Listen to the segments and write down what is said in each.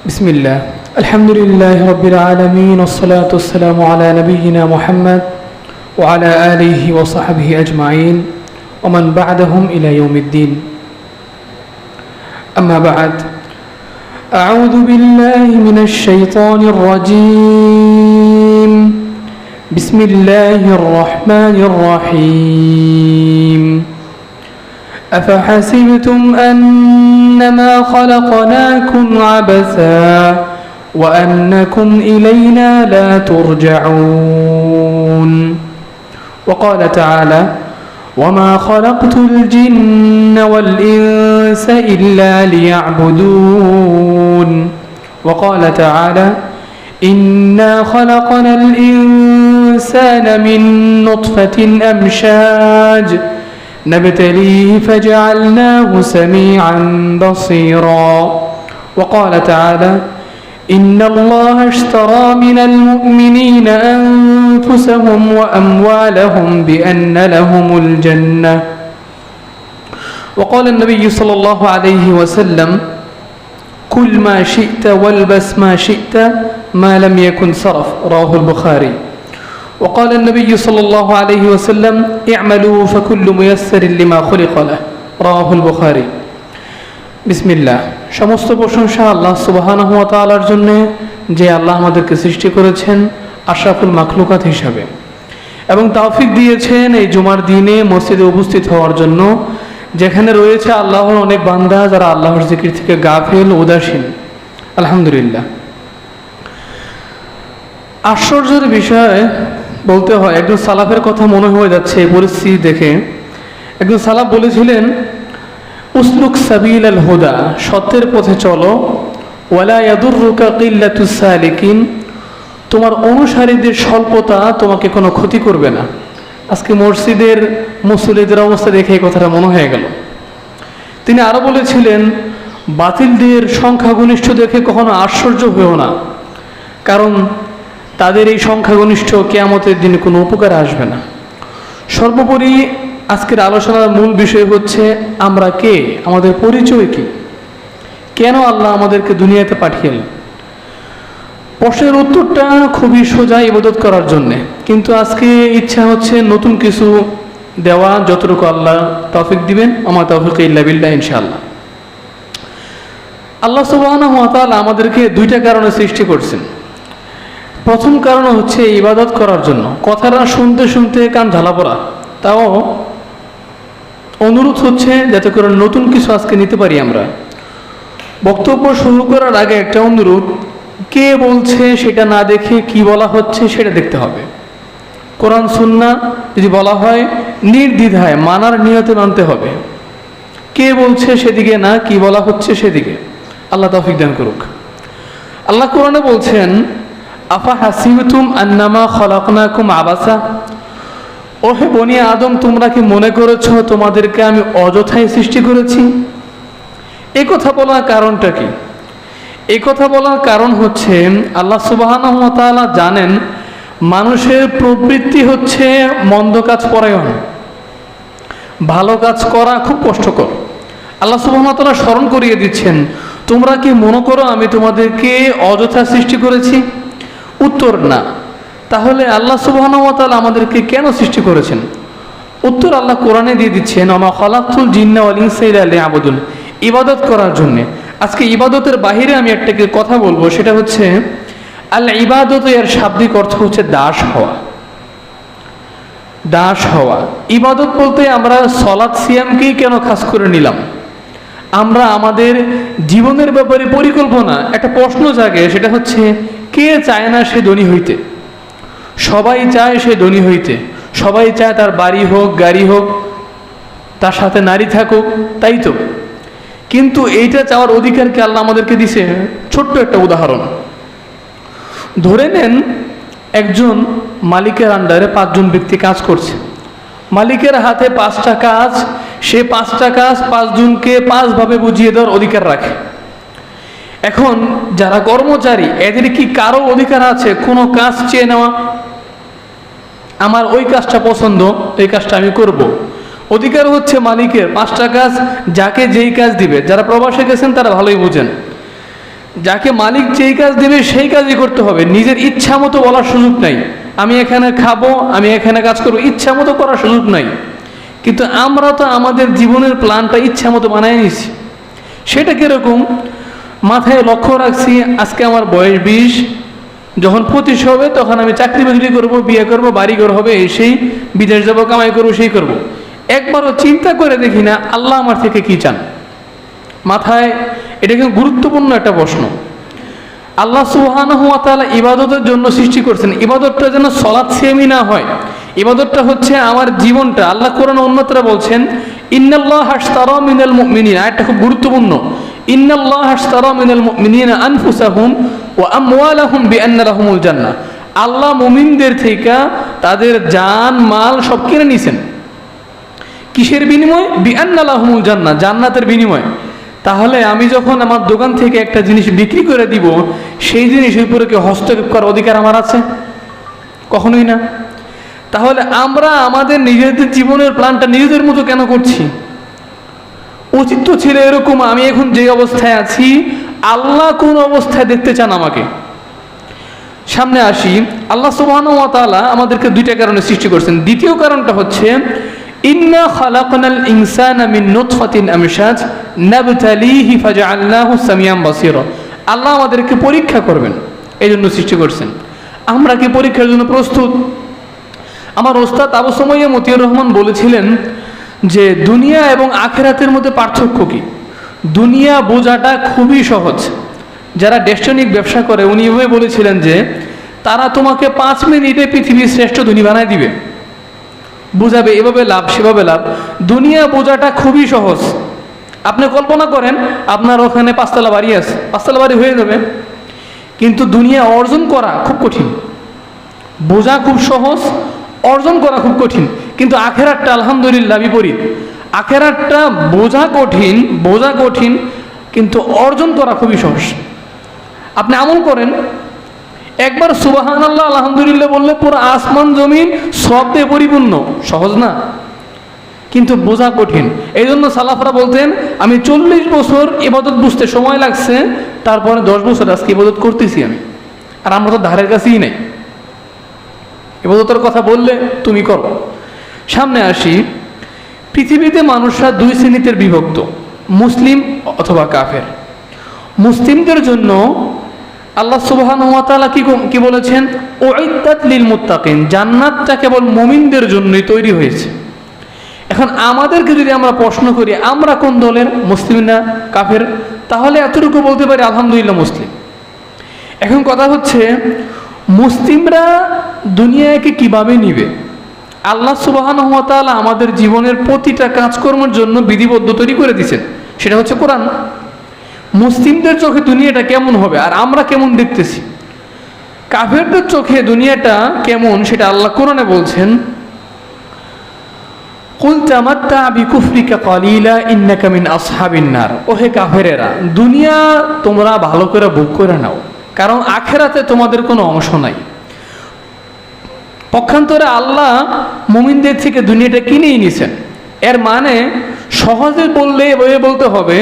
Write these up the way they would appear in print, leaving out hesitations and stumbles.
بسم الله الحمد لله رب العالمين والصلاة والسلام على نبينا محمد وعلى آله وصحبه أجمعين ومن بعدهم إلى يوم الدين أما بعد أعوذ بالله من الشيطان الرجيم بسم الله الرحمن الرحيم أفحسبتم أنما خلقناكم عبثا وأنكم إلينا لا ترجعون وقال تعالى وما خلقت الجن والإنس إلا ليعبدون وقال تعالى إنا خلقنا الإنسان من نطفة أمشاج نبتليه فجعلناه سميعا بصيرا وقال تعالى إن الله اشترى من المؤمنين أنفسهم وأموالهم بأن لهم الجنة وقال النبي صلى الله عليه وسلم كل ما شئت والبس ما شئت ما لم يكن صرف رواه البخاري وقال النبي صلى الله عليه وسلم اعملوا فكل ميسر لما خلق له رواه البخاري بسم الله সমস্ত প্রশংসা আল্লাহ সুবহানাহু ওয়া তাআলার জন্য, যে আল্লাহ আমাদেরকে সৃষ্টি করেছেন আশরাফুল মাখলুকাত হিসাবে এবং তৌফিক দিয়েছেন এই জুমার দিনে মসজিদে উপস্থিত হওয়ার জন্য, যেখানে রয়েছে আল্লাহর অনেক বান্দা যারা আল্লাহর জিকির থেকে গাফিল উদাসীন। আলহামদুলিল্লাহ। আশ্চর্যের বিষয় বলতে হয়, একজন সালাফের কথা মনে হয়ে যাচ্ছে এই পরিস্থিতি দেখে। একজন সালাফ বলেছিলেন উসলুক সাবিল আল হুদা, সত্যের পথে চলো, ওয়ালা ইয়াদুররুকা কিল্লাতুস সালিকিন, তোমার অনুসারীদের স্বল্পতা তোমাকে কোনো ক্ষতি করবে না। আজকে মসজিদের মুসল্লিদের অবস্থা দেখে এই কথাটা মনে হয়ে গেল। তিনি আরো বলেছিলেন বাতিলদের সংখ্যাগরিষ্ঠ দেখে কখনো আশ্চর্য হয়েও না, কারণ তাদের এই সংখ্যাগরিষ্ঠ কিয়ামতের দিনে কোনো উপকারে আসবে না। সর্বোপরি আজকের আলোচনার মূল বিষয় হচ্ছে আমরা কে, আমাদের পরিচয় কি, কেন আল্লাহ আমাদেরকে দুনিয়াতে পাঠিয়েলেন। প্রশ্নের উত্তরটা খুবই সোজা, ইবাদত করার জন্যে, কিন্তু আজকে ইচ্ছা হচ্ছে নতুন কিছু দেওয়া, যতটুকু আল্লাহ তৌফিক দিবেন, আমার তৌফিক ইল্লা বিল্লাহ ইনশাআল্লাহ। আল্লাহ সুবহানাহু ওয়া তাআলা আমাদেরকে দুইটা কারণে সৃষ্টি করছেন। প্রথম কারণ হচ্ছে ইবাদত করার জন্য। কথাটা শুনতে শুনতে কান ঝালা পড়া, তাও অনুরোধ হচ্ছে যাতে করে নতুন কিছু আজকে নিতে পারি আমরা। বক্তব্য শুরু করার আগে একটা অনুরোধ, কে বলছে সেটা না দেখে কি বলা হচ্ছে সেটা দেখতে হবে। কোরআন সুন্নাহ যদি বলা হয় নির্দ্বিধায় মানার নিয়তে মানতে হবে। কে বলছে সেদিকে না, কি বলা হচ্ছে সেদিকে। আল্লাহ তৌফিক দান করুক। আল্লাহ কোরআনে বলছেন আফা হাসিবতুম আন্নামা খলাকনাকুম আবাসা, ওহে বনি আদম, তোমরা কি মনে করেছো তোমাদেরকে আমি অযথাই সৃষ্টি করেছি? এই কথা বলার কারণটা কি? এই কথা বলার কারণ হচ্ছে আল্লাহ সুবহানাহু ওয়া তাআলা জানেন মানুষের প্রবৃত্তি হচ্ছে মন্দ কাজ পরায়ণ, ভালো কাজ করা খুব কষ্টকর। আল্লাহ সুবহানাহু ওয়া তাআলা স্মরণ করিয়ে দিচ্ছেন তোমরা কি মনে করো আমি তোমাদেরকে অযথা সৃষ্টি করেছি? উত্তর না। তাহলে আল্লাহ সুবহানাহু ওয়া তাআলা আমাদেরকে কেন সৃষ্টি করেছেন? উত্তর আল্লাহ কোরআনে দিয়ে দিচ্ছেন ওমা খালাকতুল জিন্না ওয়াল ইনসা ইল্লা লিয়াবুদুন, ইবাদত করার জন্য। আজকে ইবাদতের বাহিরে আমি একটা কথা বলবো, সেটা হচ্ছে আল ইবাদত, এর শাব্দিক অর্থ হচ্ছে দাস হওয়া। দাস হওয়া। ইবাদত বলতে আমরা সালাত সিয়ামকেই কেন খাস করে নিলাম? আমরা আমাদের জীবনের ব্যাপারে পরিকল্পনা, একটা প্রশ্ন জাগে, সেটা হচ্ছে কে চায় না সে ধনী হইতে? সবাই চায় সে ধনী হইতে, সবাই চায় তার বাড়ি হোক, গাড়ি হোক, তার সাথে নারী থাকুক, তাই তো। কিন্তু এইটা চাওয়ার অধিকার কি আল্লাহ আমাদেরকে দিছে? ছোট্ট একটা উদাহরণ ধরে নেন, একজন মালিকের আন্ডারে 5 জন ব্যক্তি কাজ করছে। মালিকের হাতে 5টা কাজ, সে 5টা কাজ 5 জনকে 5 ভাবে বুঝিয়ে দেওয়ার অধিকার রাখে। এখন যারা কর্মচারী, এদের কি কারো অধিকার আছে কোনো কাজ চেয়ে নেওয়া? আমার ওই কাজটা পছন্দ, এই কাজটা আমি করব। অধিকার হচ্ছে মালিকের। 5টা কাজ যাকে যেই কাজ দিবে। যারা প্রবাসে গেছেন তারা ভালোই বুঝেন। যাকে মালিক যেই কাজ দেবে সেই কাজই করতে হবে, নিজের ইচ্ছা মতো বলার সুযোগ নাই। আমি এখানে খাবো, আমি এখানে কাজ করবো, ইচ্ছা মতো করার সুযোগ নাই। কিন্তু আমরা তো আমাদের জীবনের প্ল্যানটা ইচ্ছা মতো বানায় নিছি। সেটা কিরকম? মাথায় লক্ষ্য রাখছি, আজকে আমার বয়স 20, যখন 25 হবে তখন আমি চাকরি বাকরি করবো, বিয়ে করবো, বাড়ি ঘর হবে, সেই বিদেশ যাবো, কামাই করবো, সেই করবো। একবারও চিন্তা করে দেখি না আল্লাহ আমার থেকে কি চান। মাথায় এটা কিন্তু গুরুত্বপূর্ণ একটা প্রশ্ন। আল্লাহ সুবহানাহু ওয়া তাআলা ইবাদতের জন্য সৃষ্টি করছেন, ইবাদতটা যেন সালাত সেমই না হয়। ইবাদতটা হচ্ছে আমার জীবনটা। আল্লাহ কোরআন অন্যত্র বলছেন, ইন্নাল্লাহা আশতারা মিনাল মুমিনিনা, এটা খুব গুরুত্বপূর্ণ। ইন্নাল্লাহা আশতারা মিনাল মুমিনিনা আনফুসাহুম ওয়া আমওয়ালাহুম বিআন্না লাহুমুল জান্নাহ। আল্লাহ মুমিনদের থেকে তাদের জান মাল সব কিনে নিছেন। কিসের বিনিময়? বিআন্না লাহুমুল জান্নাহ, জান্নাতের বিনিময়। তাহলে আমি যখন আমার দোকান থেকে একটা জিনিস বিক্রি করে দিব, সেই জিনিসের উপরে কি হস্তক্ষেপ করার অধিকার আমার আছে? কখনোই না। তাহলে আমরা আমাদের নিজেদের জীবনের প্ল্যানটা নিজেদের মতো কেন করছি? উচিত তো ছিল এরকম, আমি এখন যে অবস্থায় আছি আল্লাহ কোন অবস্থায় দেখতে চান আমাকে। সামনে আসি, আল্লাহ সুবহানাহু ওয়া তাআলা আমাদেরকে দুইটা কারণে সৃষ্টি করছেন। দ্বিতীয় কারণটা হচ্ছে, ইন্না খালাকনাল ইনসানা মিন নুতফাতিন আমশাজ নাবতালিহি ফাজআলনাহু সামিয়াম বাসীরা। আল্লাহ আমাদেরকে পরীক্ষা করবেন, এই জন্য সৃষ্টি করছেন। আমরা কি পরীক্ষার জন্য প্রস্তুত? আমার ওস্তাদ আবু সুমাইয়া মতিউর রহমান বলেছিলেন যে দুনিয়া এবং আখিরাতের মধ্যে পার্থক্য কি। দুনিয়া বোঝাটা খুবই সহজ। যারা ডেস্টনিক ব্যবসা করে উনি এভাবে বলেছিলেন যে তারা তোমাকে 5 মিনিটে পৃথিবীর শ্রেষ্ঠ ধনী বানায় দিবে, বুঝাবে এভাবে লাভ সেভাবে লাভ। দুনিয়া বোঝাটা খুবই সহজ। আপনি কল্পনা করেন আপনার ওখানে 5 তলা বাড়ি আছে, 5 তলা বাড়ি হয়ে যাবে। কিন্তু দুনিয়া অর্জন করা খুব কঠিন। বোঝা খুব সহজ, অর্জন করা খুব কঠিন। কিন্তু আখেরাতটা আলহামদুলিল্লাহ বিপরীত। আখেরাতটা বোঝা কঠিন কিন্তু অর্জন করা খুবই সহজ। আপনি আমল করেন, একবার সুবহানাল্লাহ আলহামদুলিল্লাহ বললে পুরো আসমান জমিন শব্দে পরিপূর্ণ, সহজ না? কিন্তু বোঝা কঠিন। এই জন্য সালাফরা বলতেন, আমি 40 বছর ইবাদত বুঝতে সময় লাগছে, তারপরে 10 বছর আজকে ইবাদত করতেছি আমি। আর আমরা তো ধারের কাছেই নাই। ইবাদতের কথা বললে তুমি করো। সামনে আসি, পৃথিবীতে মানুষরা 2 শ্রেণীতে বিভক্ত, মুসলিম অথবা কাফের। মুসলিমদের জন্য আল্লাহ সুবহানাহু ওয়া তাআলা কি বলেছেন? উইদ্দাত লিল মুত্তাকিন, জান্নাতটা কেবল মুমিনদের জন্যই তৈরি হয়েছে। এখন আমাদেরকে যদি আমরা প্রশ্ন করি আমরা কোন দলের, মুসলিম না কাফের, তাহলে এতটুকু বলতে পারি আলহামদুলিল্লাহ মুসলিম। এখন কথা হচ্ছে মুসলিমরা দুনিয়াকে কিভাবে নিবে? আল্লাহ সুবহানাহু ওয়া তাআলা আমাদের জীবনের প্রতিটা কাজকর্মের জন্য বিধিবদ্ধ তৈরি করে দিয়েছেন, সেটা হচ্ছে কোরআন। মুসলিমদের চোখে দুনিয়াটা কেমন হবে আর আমরা কেমন দেখতেছি? কাফেরদের চোখে দুনিয়াটা কেমন সেটা আল্লাহ কোরআনে বলছেন, কুল তামাত্তা বিকুফরিকা কালিলা ইন্নাকা মিন আসহাবিন নার। ওহে কাফেরেরা, দুনিয়া তোমরা ভালো করে ভোগ করে নাও, কারণ আখেরাতে তোমাদের কোনো অংশ নাই। পক্ষান্তরে আল্লাহ মুমিনদের থেকে দুনিয়াটা কিনেই নিছেন। এর মানে সহজে বললে এভাবে বলতে হবে,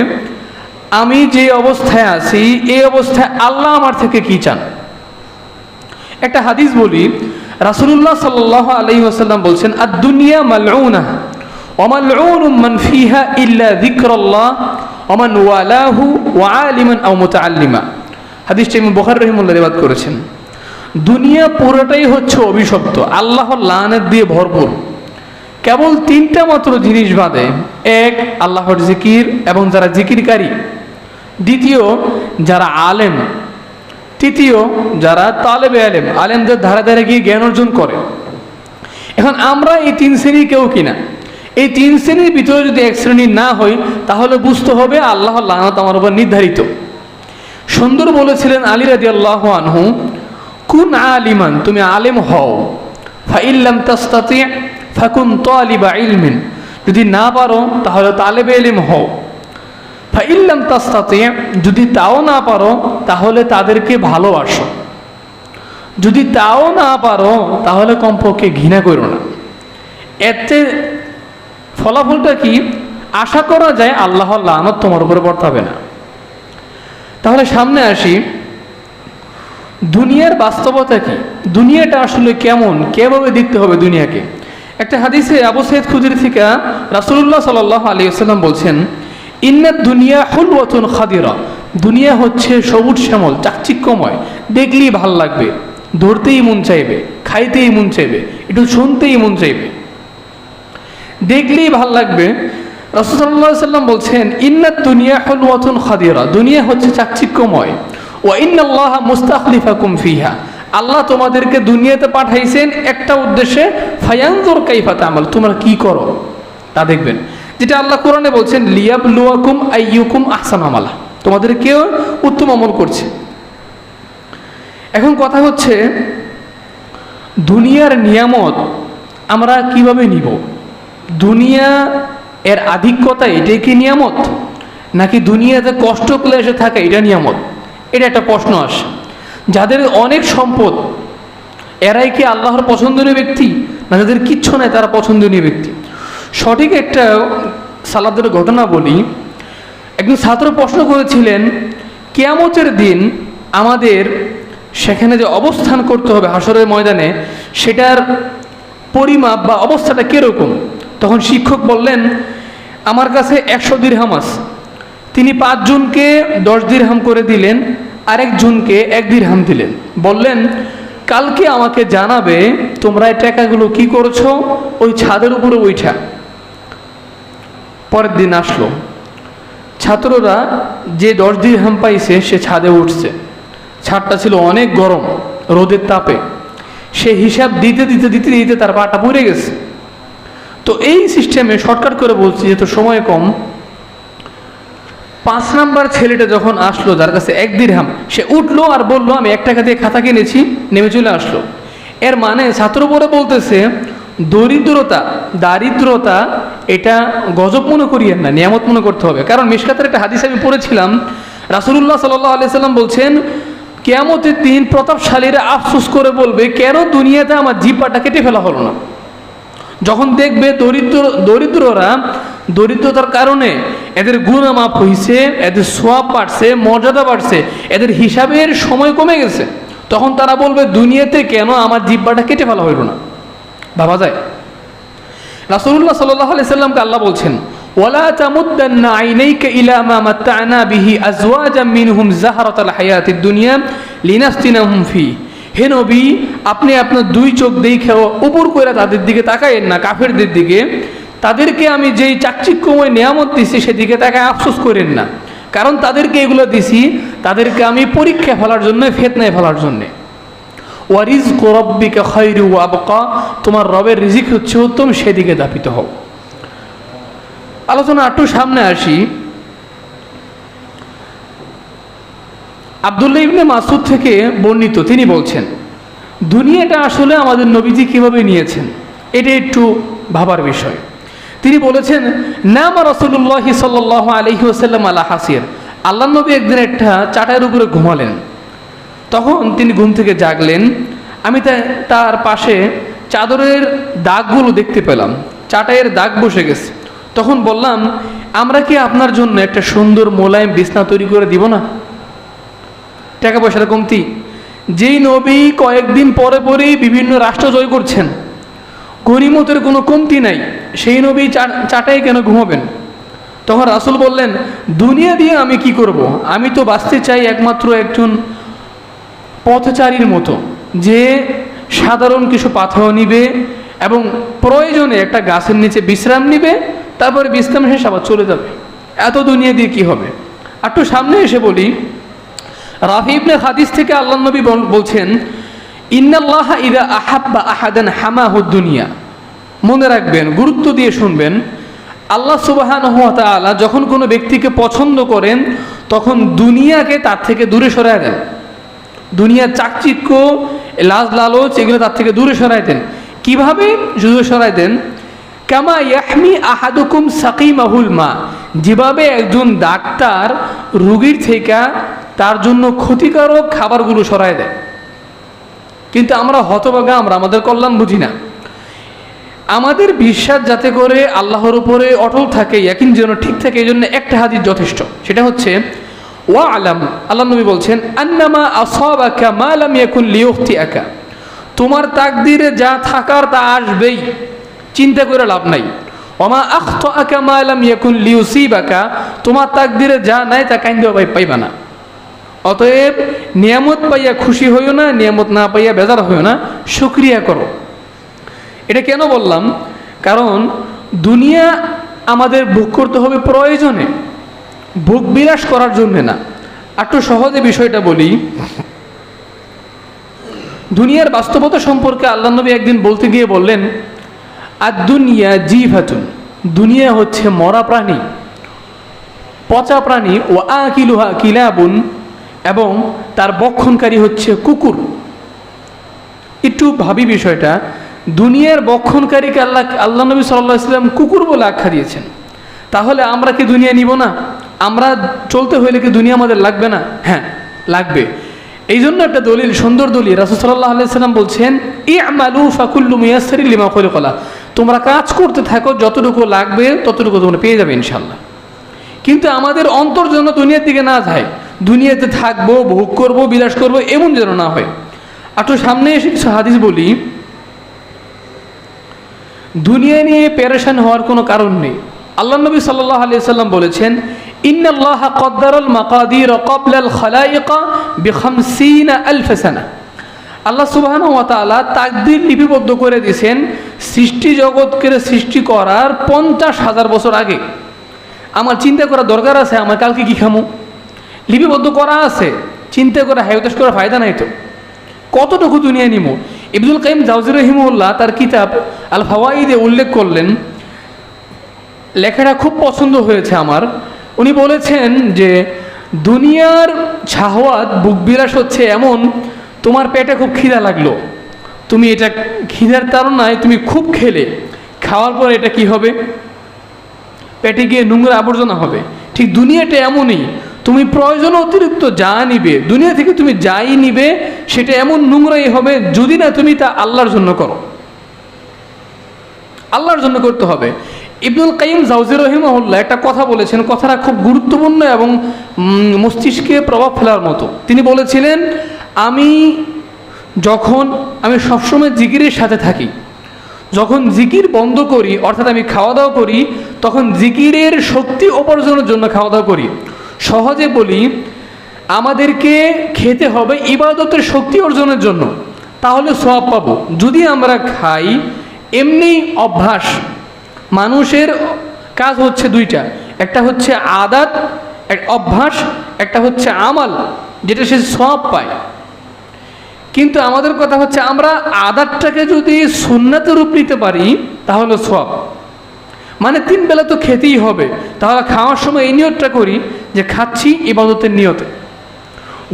আমি যে অবস্থায় আছি এই অবস্থায় আল্লাহ আমার থেকে কি চান। একটা হাদিস বলি, রাসূলুল্লাহ সাল্লাল্লাহু আলাইহি ওয়াসাল্লাম বলছেন, আদ-দুনিয়া মালউনা ওয়া মালউনুম মান ফিহা ইল্লা যিকরাল্লাহ ওয়া মান ওয়ালাহু ওয়া আলিমান আও মুতাআল্লিমা। হাদিসটি ইমাম বুখারী রাহিমাহুল্লাহ রিওয়ায়াত করেছেন। দুনিয়া পুরোটাই হচ্ছে অভিশপ্ত, আল্লাহর লানত দিয়ে ভরপুর। কেবল 3টা মাত্র জিনিস বাদে, এক আল্লাহর জিকির এবং যারা জিকিরকারী, দ্বিতীয় যারা আলেম, তৃতীয় যারা তালেবে আলেম, আলেমদের ধারে ধারে গিয়ে জ্ঞান অর্জন করে। এখন আমরা এই 3 শ্রেণী কেউ কিনা। এই 3 শ্রেণীর ভিতরে যদি 1 শ্রেণী না হই তাহলে বুঝতে হবে আল্লাহর লানত আমার উপর নির্ধারিত। সুন্দর বলেছিলেন আলী রাদিয়াল্লাহু আনহু, কুন আলিমান, তুমি আলেম হও, ফাইল্লাম তাস্তাতি ফাকুন তালিবা ইলমিন, যদি না পারো তাহলে তালেবে ইলম হও, ফাইল্লাম তাস্তাতি, যদি তাও না পারো তাহলে তাদেরকে ভালোবাসো, যদি তাও না পারো তাহলে কমপক্ষে ঘৃণা করো না। এতে ফলাফলটা কি? আশা করা যায় আল্লাহর লানত তোমার উপরে বর্তাবে না। তাহলে সামনে আসি, দুনিয়ার বাস্তবতা কি, দুনিয়াটা আসলে কেমন, কিভাবে দেখতে হবে দুনিয়াকে। একটা হাদিসে আবু সাইদ খুদরি থেকে রাসূলুল্লাহ সাল্লাল্লাহু আলাইহি ওয়াসাল্লাম বলছেন, ইন্নাদ দুনিয়া হুলওয়াতুন খাদিরা, দুনিয়া হচ্ছে সবুজ শ্যামল, চাকচিক্যময়, দেখলেই ভাল লাগবে, ধরতেই মন চাইবে, খাইতেই মন চাইবে, একটু শুনতেই মন চাইবে, দেখলেই ভাল লাগবে। রাসূল সাল্লাল্লাহু আলাইহি ওয়াসাল্লাম বলছেন, ইন্নাদ দুনিয়া হুলওয়াতুন খাদিরা, দুনিয়া হচ্ছে চাকচিক্যময়, ওয়া ইন্নাল্লাহা মুস্তাখলিফাকুম ফিহা, আল্লাহ তোমাদেরকে দুনিয়াতে পাঠাইছেন একটা উদ্দেশ্যে, ফায়ানজুর কাইফা তা'মাল, তোমরা কি করো তা দেখবেন। যেটা আল্লাহ কোরআনে বলছেন, লিয়াবলুয়াকুম আইয়ুকুম আহসানু আমালা, তোমাদের কেউ উত্তম আমল করছে। এখন কথা হচ্ছে, দুনিয়ার নিয়ামত আমরা কিভাবে নিব? দুনিয়া এর আধিক্যতা এটাই কি নিয়ামত, নাকি দুনিয়াতে কষ্ট ক্লেশে থাকে এটা নিয়ামত? এটা একটা প্রশ্ন আসে। যাদের অনেক সম্পদ এরাই কি আল্লাহর পছন্দনীয় ব্যক্তি, না যাদের কিচ্ছু নাই তারা পছন্দনীয় ব্যক্তি? সঠিক একটা সালাদের ঘটনা বলি। একজন ছাত্র প্রশ্ন করেছিলেন, কিয়ামতের দিন আমাদের সেখানে যে অবস্থান করতে হবে হাসরের ময়দানে, সেটার পরিমাপ বা অবস্থাটা কীরকম? তখন শিক্ষক বললেন, আমার কাছে 100 দিরহাম আছে। তিনি 5 জনকে 10 দিরহাম করে দিলেন, আরেকজনকে 1 দিরহাম দিলেন, বললেন, কালকে আমাকে জানাবে তোমরা এই টাকাগুলো কি করেছো ওই ছাদের উপরে উঠা। পরের দিন আসলো, ছাত্ররা যে 10 দিরহাম পাইছে সে ছাদে উঠছে। ছাদটা ছিল অনেক গরম, রোদের তাপে, সে হিসাব দিতে দিতে দিতে দিতে তার পাটা পুড়ে গেছে। তো এই সিস্টেমে শর্টকাট করে বলছি, যেহেতু সময় কম, 5 নাম্বার ছেলেটা যখন আসলো, যার কাছে 1 দিরহাম, সে উঠলো আর বললো, আমি 1 টাকা দিয়ে খাতা কিনেছি, নেমে চলে আসলো। এর মানে ছাত্র পরে বলতেছে, দারিদ্রতা এটা গজব মনে করিয়েন না, নিয়ামত মনে করতে হবে। কারণ মিশকাতের একটা হাদিস আমি পড়েছিলাম, রাসূলুল্লাহ সাল্লাল্লাহু আলাইহি সাল্লাম বলছেন, কিয়ামতের দিন প্রতাপশালীরা আফসোস করে বলবে, কেন দুনিয়াতে আমার জিহ্বাটা কেটে ফেলা হলো না। যখন দেখবে দরিদ্ররা দরিদ্রতার কারণে এদের গুনাহ মাফ হয়েছে, এদের সওয়াব বাড়ছে, মর্যাদা বাড়ছে, এদের হিসাবের সময় কমে গেছে, তখন তারা বলবে, দুনিয়াতে কেন আমার জিহ্বাটা কেটে ফেলা হইল না। ভাবা যায়? রাসূলুল্লাহ সাল্লাল্লাহু আলাইহি সাল্লামকে আল্লাহ বলছেন, ওয়ালা তামুদ্দান্না আইনাইকা ইলা মা মাত্তা'না বিহি আজওয়াজাম মিনহুম যাহরাতাল হায়াতিদ দুনিয়া লিনাফতিনাহুম ফি। হে নবী, আপনি আপনার 2 চোখ দেখে উপর করে তাদের দিকে তাকায়েন না, কাফেরদের দিকে। তাদেরকে আমি যেই চাকচিক্যময় নিয়ামত দিছি সেদিকে তাকায় আফসোস করেন না, কারণ তাদেরকে এগুলো দিছি, তাদেরকে আমি পরীক্ষা ফেলার জন্য, ফিতনায় ফেলার জন্য। ওয়া রিজকু রাব্বিকা খায়রু ওয়া আবকা, তোমার রবের রিজিক হচ্ছে উত্তম, সেদিকে ধাবিত হও। আলোচনা একটু সামনে আসি। আব্দুল্লাহ ইবনে মাসউদ থেকে বর্ণিত, তিনি বলছেন, দুনিয়াটা আসলে আমাদের নবীজি কিভাবে নিয়েছেন এটা একটু ভাবার বিষয়। তিনি বলেছেন, নামা রাসূলুল্লাহ সাল্লাল্লাহু আলাইহি ওয়াসাল্লাম আলা হাসির, আল্লাহ নবী একদিন একটা চাটাইয়ের উপরে ঘুমালেন। তখন তিনি ঘুম থেকে জাগলেন, আমি তার পাশে চাদরের দাগগুলো দেখতে পেলাম, চাটাইয়ের দাগ বসে গেছে। তখন বললাম, আমরা কি আপনার জন্য একটা সুন্দর মোলায়েম বিছনা তৈরি করে দিব না? টাকা পয়সার কমতি, যেই নবী কয়েকদিন পরে পরেই বিভিন্ন রাষ্ট্র জয় করছেন, গনিমতের কোনো কমতি নাই, সেই নবী চাটাই কেন ঘুমাবেন? তখন রাসূল বললেন, দুনিয়া দিয়ে আমি কি করব? আমি তো বাঁচতে চাই একমাত্র একজন পথচারীর মতো, যে সাধারণ কিছু পাথর নিবে এবং প্রয়োজনে একটা গাছের নিচে বিশ্রাম নিবে, তারপরে বিশ্রাম শেষ আবার চলে যাবে। এত দুনিয়া দিয়ে কি হবে? একটু সামনে এসে বলি, রাফি ইবনে হাদিস থেকে আল্লাহ নবী বলছেন, ইন্নাল্লাহা ইযা আহাব্বা আহাদান হামাহুদ দুনিয়া। মনে রাখবেন, গুরুত্ব দিয়ে শুনবেন, আল্লাহ সুবহানাহু ওয়া তাআলা যখন কোনো ব্যক্তিকে পছন্দ করেন, তখন দুনিয়াকে তার থেকে দূরে সরায় দেন। দুনিয়ার চাকচিক্য, লাজ লালচ, এগুলো তার থেকে দূরে সরায় দেন। কিভাবে দূরে সরায় দেন? কামা ইয়াহমি আহাদুকুম সাকিমাহুল মা, যেভাবে একজন ডাক্তার রোগীর থেকে তার জন্য ক্ষতিকারক খাবারগুলো সরায় দেয়। কিন্তু আমরা হতভাগা, আমরা আমাদের কল্যাণ বুঝি না। আমাদের বিশ্বাস যাতে করে আল্লাহর উপরে অটল থাকে, ইয়াকিন যেন ঠিক থাকে, এই জন্য একটা হাদিস যথেষ্ট। সেটা হচ্ছে, ওয়া'লাম, আল্লাহ নবী বলছেন, আন্নামা আসাবাকা মা লাম ইয়াকুন লিয়ুখতিআকা, তোমার তাকদীরে যা থাকার তা আসবেই, চিন্তা করে লাভ নাই। ওমা আখতাআকা মা লাম ইয়াকুন লিউসিবাকা, তোমার তাকদীরে যা নাই তা কাইন্দেও পাইবা না। অতএব নিয়ামত পাইয়া খুশি হইও না, নিয়ামত না পাইয়া বেজার হইও না, শুকরিয়া করো। এটা কেন বললাম? কারণ দুনিয়া আমাদের ভোগ করতে হবে প্রয়োজনে, ভোগ বিলাস করার জন্য না। একটু সহজে বিষয়টা বলি। দুনিয়ার বাস্তবতা সম্পর্কে আল্লাহ নবী একদিন বলতে গিয়ে বললেন, আদ-দুনিয়া জিফাতুন, দুনিয়া হচ্ছে মরা প্রাণী, পচা প্রাণী, ও আকিলুহা কিলাবুন, এবং তার বক্ষণকারী হচ্ছে কুকুর। একটু ভাবি বিষয়টা, দুনিয়ার বক্ষণকারীকে আল্লাহ নবী সাল্লাল্লাহু আলাইহি ওয়াসাল্লাম কুকুর বলে আখ্যা দিয়েছেন। তাহলে আমরা কি দুনিয়া নিব না? আমরা চলতে হইলে কি দুনিয়া আমাদের লাগবে না? হ্যাঁ, লাগবে। এই জন্য একটা দলিল, সুন্দর দলিল, রাসূল সাল্লাল্লাহু আলাইহি ওয়াসাল্লাম বলছেন, ই'মালু ফাকুল্লু মুয়াসসারিন লিমা খুলিকা লাহ, তোমরা কাজ করতে থাকো, যতটুকু লাগবে ততটুকু তোমরা পেয়ে যাবে ইনশাআল্লাহ। কিন্তু আমাদের অন্তর যেন দুনিয়ার দিকে না যায়, দুনিয়াতে থাকবো, ভোগ করবো, বিলাস করবো, এমন যেন না হয়। একটু সামনে এসে কিছু হাদিস বলি। দুনিয়া নিয়ে পেরেশান হওয়ার কোনো কারণ নেই। আল্লাহ নবী সাল্লাল্লাহু আলাইহি ওয়াসাল্লাম বলেছেন, ইন্নাল্লাহা কদ্দারাল মাকাদির ক্বাবলাল খালাইকা বি50,000 সানা, আল্লাহ সুবহানাহু ওয়া তাআলা তাকদীর লিপিবদ্ধ করে দিয়েছেন সৃষ্টি জগৎকে সৃষ্টি করার 50,000 বছর আগে। আমার চিন্তা করা দরকার আছে, আমার কালকে কি খামো? লিপিবদ্ধ করা আছে, চিন্তা করে হায়তাস করার ফায়দা নাই তো। কতটুকু দুনিয়া নিমো? ইবনুল কাইয়িম জাওযী রাহিমাহুল্লাহ তার কিতাব আল ফাওয়াইদে উল্লেখ করলেন, লেখাটা খুব পছন্দ হয়েছে আমার। উনি বলেছেন যে দুনিয়ার শাহওয়াত, বুকবিলাস হচ্ছে এমন, তোমার পেটে খুব খিদা লাগলো, তুমি এটা খিদার তাড়নায় তুমি খুব খেলে, খাওয়ার পর এটা কি হবে? পেটে গিয়ে নোংরা আবর্জনা হবে। ঠিক দুনিয়াটা এমনই, তুমি প্রয়োজন অতিরিক্ত যা নিবে, দুনিয়া থেকে তুমি যাই নিবে, সেটা এমন নোংরাই হবে যদি না তুমি তা আল্লাহর জন্য করো। আল্লাহর জন্য করতে হবে। ইবনুল কাইয়িম জাওযী রাহিমাহুল্লাহ একটা কথা বলেছেন, কথাটা খুব গুরুত্বপূর্ণ এবং মস্তিষ্কে প্রভাব ফেলার মতো। তিনি বলেছিলেন, আমি সবসময় জিকিরের সাথে থাকি, যখন জিকির বন্ধ করি, অর্থাৎ আমি খাওয়া দাওয়া করি, তখন জিকিরের শক্তি উপার্জনের জন্য খাওয়া দাওয়া করি। সহজে বলি, আমাদেরকে খেতে হবে ইবাদতের শক্তি অর্জনের জন্য, তাহলে সওয়াব পাবো। যদি আমরা খাই এমনি অভ্যাস, মানুষের কাজ হচ্ছে দুইটা, একটা হচ্ছে আদাত, এক অভ্যাস, একটা হচ্ছে আমাল, যেটা সে সওয়াব পায়। কিন্তু আমাদের কথা হচ্ছে, আমরা আদাতটাকে যদি সুন্নাতের রূপ নিতে পারি তাহলে সওয়াব। মানে 3 বেলা তো খেতেই হবে, তাহলে খাওয়ার সময় এই নিয়তটা করি যে খাচ্ছি ইবাদতের নিয়তে।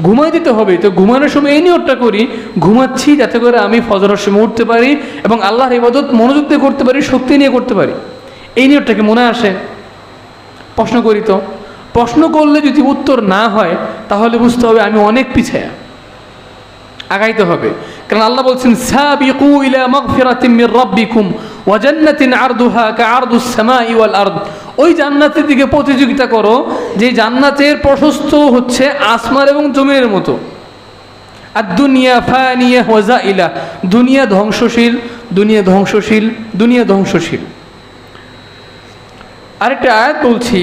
ঘুমাই দিতে হবে, তো ঘুমানোর সময় এই নিয়তটা করি, ঘুমাচ্ছি যাতে করে আমি ফজরের সময় উঠতে পারি এবং আল্লাহর ইবাদত মনোযোগ দিয়ে করতে পারি, শক্তি নিয়ে করতে পারি। এই নিয়তটাকে মনে আসে? প্রশ্ন করি তো। প্রশ্ন করলে যদি উত্তর না হয় তাহলে বুঝতে হবে আমি অনেক পিছায়া, আগাইতে হবে। কারণ আল্লাহ বলছেন, সাবিকু ইলা মাগফিরাতিম মির রাব্বিকুম ওয়া জান্নাতিন আরদুহা কাআরদুস সামাই ওয়াল আরদ, ওই জান্নাতের দিকে প্রতিযোগিতা করো যে জান্নাতের প্রশস্ত হচ্ছে আসমান এবং জমিনের মতো। আর দুনিয়া ফানিয়া ওয়া জাইলা, দুনিয়া ধ্বংসশীল, দুনিয়া ধ্বংসশীল, দুনিয়া ধ্বংসশীল। আরেকটা আয়াত বলছি,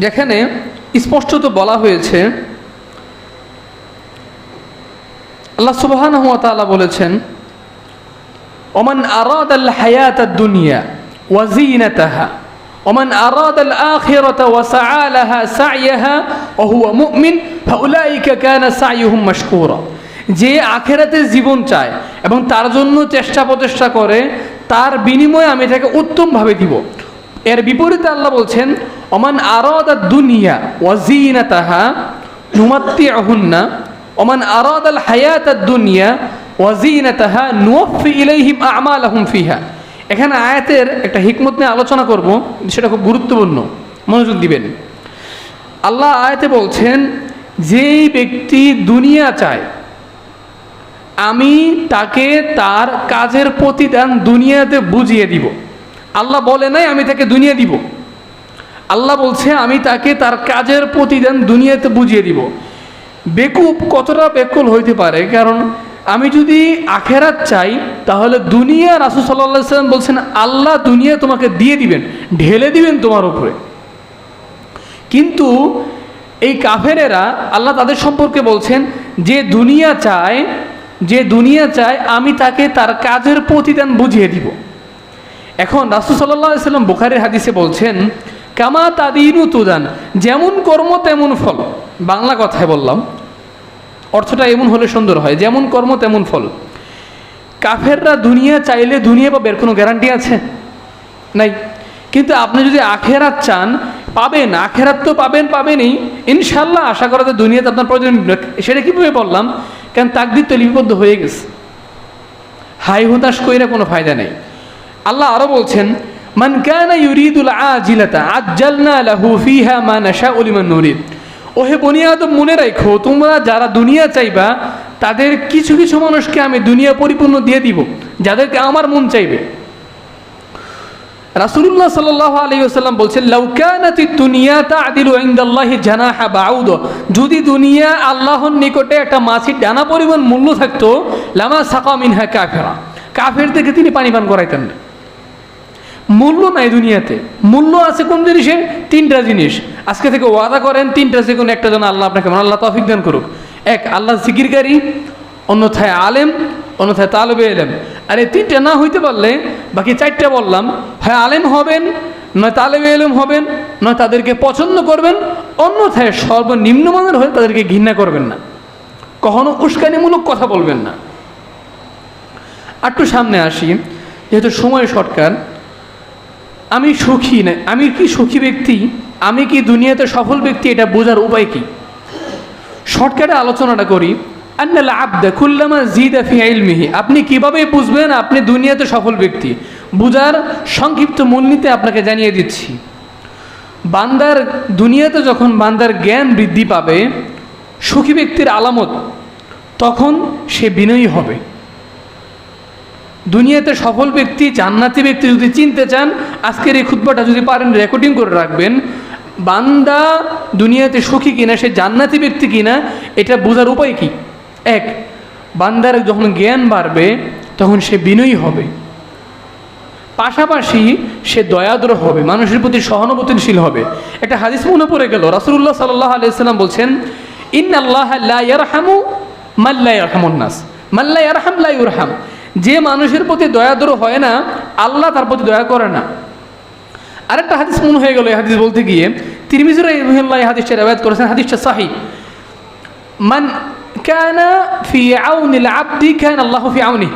যেখানে স্পষ্টত বলা হয়েছে, আল্লাহ সুবহানাহু ওয়া তাআলা বলেছেন, ওমান আরাদাল হায়াতাদ দুনিয়া ওয়া যিনাতাহা ওমান আরাদাল আখিরাতা ওয়া সাআ লাহা সা'য়াহা ওয়া হুয়া মুমিন ফাউলাইকা কানা সা'য়ুহুম মাশকুরা, যে আখিরাতের জীবন চায় এবং তার জন্য চেষ্টা প্রচেষ্টা করে, তার বিনিময়ে আমি তাকে উত্তমভাবে দিব। এর বিপরীতে আল্লাহ বলছেন, ওমান আরাদাদ দুনিয়া ওয়া যিনাতাহা নুমাত্তিউহুন্না ওমান আরাদাল হায়াতাদ দুনিয়া ওয়া যিনাতাহা নুওয়াফি ইলাইহিম আ'মালাহুম ফিহা। এখানে আয়াতের একটা হিকমত নিয়ে আলোচনা করব, সেটা খুব গুরুত্বপূর্ণ, মনোযোগ দিবেন। আল্লাহ আয়াতে বলছেন, যেই ব্যক্তি দুনিয়া চায় আমি তাকে তার কাজের প্রতিদান দুনিয়াতে বুঝিয়ে দিব। আল্লাহ বলে নাই আমি তাকে দুনিয়া দিব, আল্লাহ বলছে আমি তাকে তার কাজের প্রতিদান দুনিয়াতে বুঝিয়ে দিব। বেকুব কতটা বেকুল হইতে পারে, কারণ আমি যদি আখেরাত চাই তাহলে দুনিয়া, রাসূল সাল্লাল্লাহু আলাইহি ওয়াসাল্লাম বলছেন আল্লাহ দুনিয়া তোমাকে দিয়ে দিবেন, ঢেলে দিবেন তোমার উপরে। কিন্তু এই কাফেরেরা আল্লাহ তাদের সম্পর্কে বলছেন যে দুনিয়া চায় আমি তাকে তার কাজের প্রতিদান বুঝিয়ে দিব। এখন রাসূল সাল্লাল্লাহু আলাইহি ওয়াসাল্লাম বুখারীর হাদিসে বলছেন কামা তাদিনু তুদান, যেমন কর্ম তেমন ফল। বাংলা কথায় বললাম, অর্থটা এমন হলে সুন্দর হয়, যেমন কর্ম তেমন ফল। কাফেররা দুনিয়া চাইলে দুনিয়া পাবে, এর কোনো গ্যারান্টি আছে? নাই। কিন্তু আপনি যদি আখেরাত চান পাবেন, আখেরাত তো পাবেনই ইনশাল্লাহ। আশা করা যায় দুনিয়াতে আপনার প্রয়োজন। সেটা কীভাবে বললাম, কারণ তাকদীর তো লিপিবদ্ধ হয়ে গেছে, হাই হতাশ কইরা কোনো ফায়দা নেই। আল্লাহ আরও বলছেন মান কানা ইউরিদুল আজিলাতা আজ্জালনা লাহু ফিহা মা নাশাউ লিমান নুরিদ। ওহে বনি আদম, মনে রাখো তোমরা যারা দুনিয়া চাইবা তাদের কিছু কিছু মানুষকে আমি দুনিয়া পরিপূর্ণ দিয়ে দিব, যাদেরকে আমার মন চাইবে। রাসূলুল্লাহ সাল্লাল্লাহু আলাইহি ওয়াসাল্লাম বলছেন লাউ কানাতিদ দুনিয়া তা'দিলু ইনদাল্লাহি জানাহা বাউদ, যদি দুনিয়া আল্লাহর নিকটে একটা মাছির ডানা পরিমাণ মূল্য থাকতো লামা সাকা মিনহা কাফিরা, কাফেরদেরকে তিনি পানি পান করাইতেন না। মূল্য নাই দুনিয়াতে। মূল্য আছে কোন জিনিসের? তিনটা জিনিস। আজকে থেকে ওয়াদা করেন তিনটা যে কোনো একটা যেন আল্লাহ আপনাকে, আল্লাহ তৌফিক দান করুক। এক, আল্লাহ জিকিরকারী, অন্যথায় আলেম, অন্যথায় তালেবে ইলম। আর এই তিনটা না হইতে পারলে বাকি চারটা বললাম, হয় আলেম হবেন, নয় তালেবে ইলম হবেন, নয় তাদেরকে পছন্দ করবেন, অন্যথায় সর্বনিম্ন মানের হয়ে তাদেরকে ঘৃণা করবেন না, কখনো উস্কানিমূলক কথা বলবেন না। একটু সামনে আসি, যেহেতু সময় শর্টকাট। আমি সুখী না, আমি কি সুখী ব্যক্তি, আমি কি দুনিয়াতে সফল ব্যক্তি, এটা বোঝার উপায় কি? শর্টকাটে আলোচনাটা করি। আন্নাল আবদা কুল্লামা জিদা ফি ইলমিহি, আপনি কিভাবে বুঝবেন আপনি দুনিয়াতে সফল ব্যক্তি, বুঝার সংক্ষিপ্ত মূলনীতি আপনাকে জানিয়ে দিচ্ছি। বান্দার দুনিয়াতে যখন বান্দার জ্ঞান বৃদ্ধি পাবে, সুখী ব্যক্তির আলামত, তখন সে বিনয়ী হবে। দুনিয়াতে সফল ব্যক্তি, জান্নাতি ব্যক্তি যদি চিনতে চান, আজকের এই খুতবাটা যদি পারেন রেকর্ডিং করে রাখবেন। বান্দা দুনিয়াতে সুখী কিনা, সে জান্নাতি ব্যক্তি কিনা, এটা বোঝার উপায় কি? এক, বান্দার যখন জ্ঞান বাড়বে তখন সে বিনয়ী হবে, পাশাপাশি সে দয়াদ্র হবে, মানুষের প্রতি সহানুভূতিশীল হবে। একটা হাদিস মনে পড়ে গেল, রাসূলুল্লাহ সাল্লাল্লাহু আলাইহি ওয়াসাল্লাম বলছেন ইন্নাল্লাহা লা ইয়ারহামু মান লা ইয়ারহামুন নাস, মান লা ইয়ারহাম লা ইউরহাম। যে মানুষের প্রতি দয়াদ্র হয় না, আল্লাহ তার প্রতি দয়া করে না। আরেকটা হাদিস মনে হয়ে গেল, এই হাদিস বলতে গিয়ে তিরমিজি রাহিমাহুল্লাহ এই হাদিসটা রিওয়ায়াত করেছেন, হাদিসটা সহিহ। মান কানা ফি আউনিল আবদি কানা আল্লাহু ফি আউনিহি,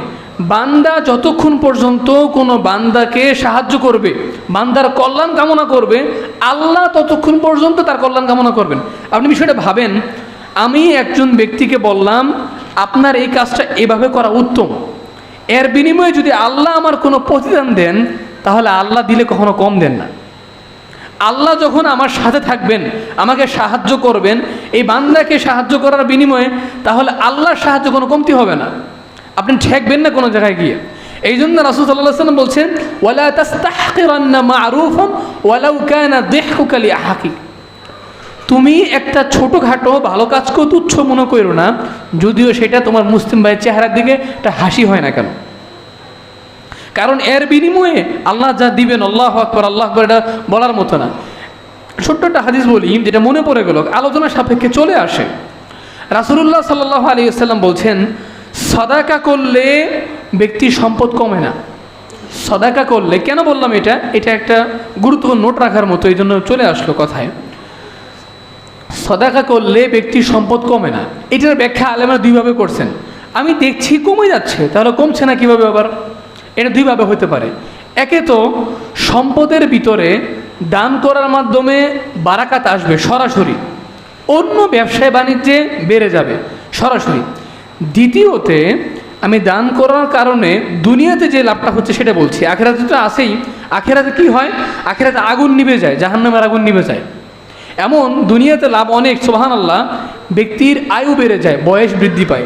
বান্দা যতক্ষণ পর্যন্ত কোনো বান্দাকে সাহায্য করবে, বান্দার কল্যাণ কামনা করবে, আল্লাহ ততক্ষণ পর্যন্ত তার কল্যাণ কামনা করবেন। আপনি বিষয়টা ভাবেন, আমি একজন ব্যক্তিকে বললাম আপনার এই কাজটা এভাবে করা উত্তম, এর বিনিময়ে যদি আল্লাহ আমার কোনো প্রতিদান দেন, তাহলে আল্লাহ দিলে কখনো কম দেন না। আল্লাহ যখন আমার সাথে থাকবেন, আমাকে সাহায্য করবেন, এই বান্দাকে সাহায্য করার বিনিময়ে, তাহলে আল্লাহর সাহায্য কোনো কমতি হবে না, আপনি ঠেকবেন না কোনো জায়গায় গিয়ে। এই জন্য রাসূল সাল্লাল্লাহু আলাইহি ওয়াসাল্লাম বলছেন ওয়ালা তাস্তাহকিরান্না মা'রুফান ওয়ালাউ কানা যিহকুকা লিআহাকি, তুমি একটা ছোটোখাটো ভালো কাজকেও তুচ্ছ মনে করো না, যদিও সেটা তোমার মুসলিম ভাইয়ের চেহারার দিকে একটা হাসি হয় না কেন, কারণ এর বিনিময়ে আল্লাহ যা দিবেন, আল্লাহু আকবার, আল্লাহু আকবার, এটা বলার মতো না। ছোট্ট একটা হাদিস বলি, যেটা মনে পড়ে গেল, আলোচনার সাপেক্ষে চলে আসে। রাসূলুল্লাহ সাল্লাল্লাহু আলাইহি ওয়াসাল্লাম বলছেন সাদাকা করলে ব্যক্তির সম্পদ কমে না। সাদাকা করলে, কেন বললাম এটা, এটা একটা গুরুত্বপূর্ণ নোট রাখার মতো, এই জন্য চলে আসলো কথায়। সাদাকা করলে ব্যক্তির সম্পদ কমে না, এটার ব্যাখ্যা আলেমরা দুইভাবে করছেন। আমি দেখছি কমে যাচ্ছে, তাহলে কমছে না কীভাবে? আবার এটা দুইভাবে হতে পারে। একে তো সম্পদের ভিতরে দান করার মাধ্যমে বারাকাত আসবে সরাসরি, অন্য ব্যবসায় বাণিজ্যে বেড়ে যাবে সরাসরি। দ্বিতীয়তে আমি দান করার কারণে দুনিয়াতে যে লাভটা হচ্ছে সেটা বলছি, আখেরাতে তো আসেই। আখেরাতে কি হয়? আখেরাতে আগুন নিভে যায়, জাহান্নামের আগুন নিভে যায়। এমন দুনিয়াতে লাভ অনেক, সুবহানাল্লাহ। ব্যক্তির আয়ু বেড়ে যায়, বয়স বৃদ্ধি পায়,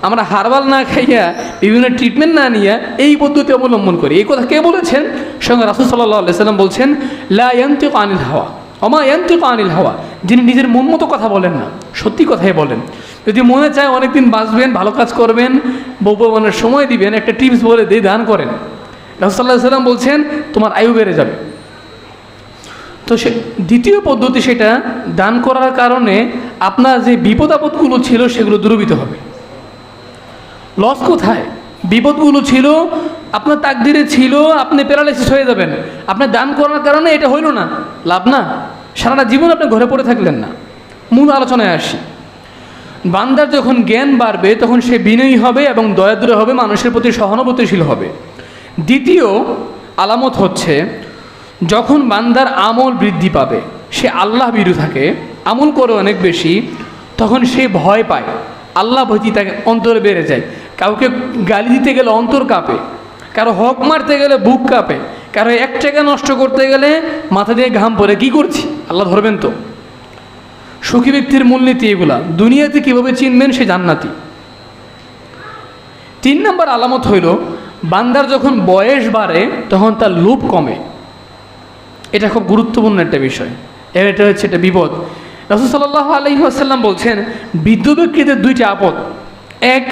আমরা হারবাল না খাইয়া বিভিন্ন ট্রিটমেন্ট না নিয়ে এই পদ্ধতি অবলম্বন করি। এই কথা কে বলেছেন? সঙ্গে রাসূল সাল্লাল্লাহু আলাইহি ওয়াসাল্লাম বলছেন, লা ইয়ানতিকু আনিল হাওয়া ওমা ইয়ানতিকু আনিল হাওয়া, যিনি নিজের মন মতো কথা বলেন না, সত্যি কথাই বলেন। যদি মনে চায় অনেকদিন বাঁচবেন, ভালো কাজ করবেন, বউবানের সময় দিবেন, একটা টিপস বলে দিয়ে দান করেন। রাসূল সাল্লাল্লাহু আলাইহি ওয়াসাল্লাম বলছেন তোমার আয়ু বেড়ে যাবে। তো সে দ্বিতীয় পদ্ধতি, সেটা দান করার কারণে আপনার যে বিপদ আপদগুলো ছিল সেগুলো দূরীভূত হবে। লস কোথায়? বিপদগুলো ছিল আপনার তাকদিরে ছিল, আপনি প্যারালাইসিস হয়ে যাবেন, আপনার দান করার কারণে এটা হইল না, লাভ না, সারাটা জীবন আপনি ঘরে পড়ে থাকলেন না। মূল আলোচনায় আসি। বান্দার যখন জ্ঞান বাড়বে তখন সে বিনয়ী হবে এবং দয়াদ্র হবে, মানুষের প্রতি সহানুভূতিশীল হবে। দ্বিতীয় আলামত হচ্ছে যখন বান্দার আমল বৃদ্ধি পাবে, সে আল্লাহ ভীরু থাকে, আমল করে অনেক বেশি, তখন সে ভয় পায়, আল্লাহ ভীতি তাকে অন্তরে বেড়ে যায়। কাউকে গালি দিতে গেলে অন্তর কাঁপে, কারো হক মারতে গেলে বুক কাঁপে, কারো এক টাকা নষ্ট করতে গেলে মাথা দিয়ে ঘাম পড়ে, কি করছি, আল্লাহ ধরবেন তো। সুখী ব্যক্তির মূলনীতি এগুলা, দুনিয়াতে কীভাবে চিনবেন সে জান্নাতি। 3 নম্বর আলামত হইল বান্দার যখন বয়স বাড়ে তখন তার লোভ কমে। এটা খুব গুরুত্বপূর্ণ একটা বিষয়, এটা হচ্ছে একটা বিপদ। রাসূল সাল্লাল্লাহু আলাইহি ওয়াসাল্লাম বলছেন বৃদ্ধ ব্যক্তিদের 2টি আপদ। এক,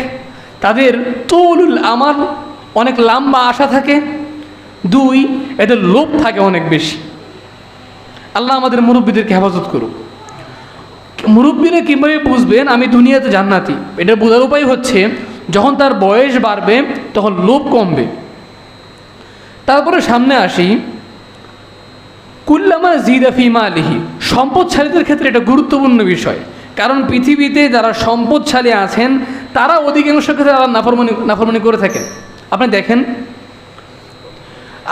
তাদের তুলুল আমাল, অনেক লম্বা আশা থাকে। 2, এদের লোভ থাকে অনেক বেশি। আল্লাহ আমাদের মুরব্বীদেরকে হেফাজত করুক। মুরব্বীরা কীভাবে বুঝবেন আমি দুনিয়াতে জান্নাতি? এটা বোঝার উপায় হচ্ছে যখন তার বয়স বাড়বে তখন লোভ কমবে। তারপরে সামনে আসি, কুল্লামা জিদা ফি মালিহি, সম্পদশালীদের ক্ষেত্রে এটা গুরুত্বপূর্ণ বিষয়। কারণ পৃথিবীতে যারা সম্পদশালী আছেন তারা অধিকাংশ ক্ষেত্রে তারা নাফরমানি করে থাকেন। আপনি দেখেন,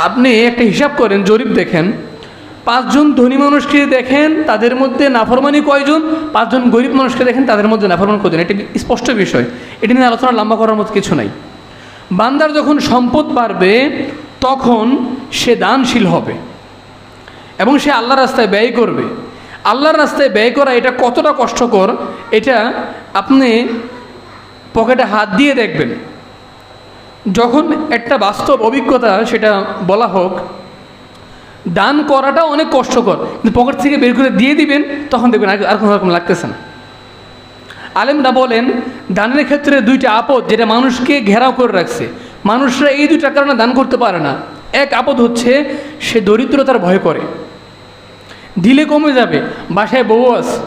আপনি একটা হিসাব করেন, জরিপ দেখেন, 5 জন ধনী মানুষকে দেখেন তাদের মধ্যে নাফরমানি কয়জন, 5 জন গরিব মানুষকে দেখেন তাদের মধ্যে নাফরমানি কয়জন। এটা স্পষ্ট বিষয়, এটা নিয়ে আলোচনা লম্বা করার মতো কিছু নাই। বান্দার যখন সম্পদ বাড়বে তখন সে দানশীল হবে এবং সে আল্লাহর রাস্তায় ব্যয় করবে। আল্লাহর রাস্তায় ব্যয় করা এটা কতটা কষ্টকর এটা আপনি পকেটে হাত দিয়ে দেখবেন। যখন একটা বাস্তব অভিজ্ঞতা সেটা বলা হোক, দান করাটা অনেক কষ্টকর, কিন্তু পকেট থেকে বের করে দিয়ে দিবেন তখন দেখবেন আর কোনো রকম লাগতেছে না। আলেমরা বলেন দানের ক্ষেত্রে 2টা আপদ যেটা মানুষকে ঘেরাও করে রাখছে, মানুষরা এই 2টার কারণে দান করতে পারে না। এক আপদ হচ্ছে সে দরিদ্রতার ভয় করে, দিলে কমে যাবে, বাসায় বউ আছে,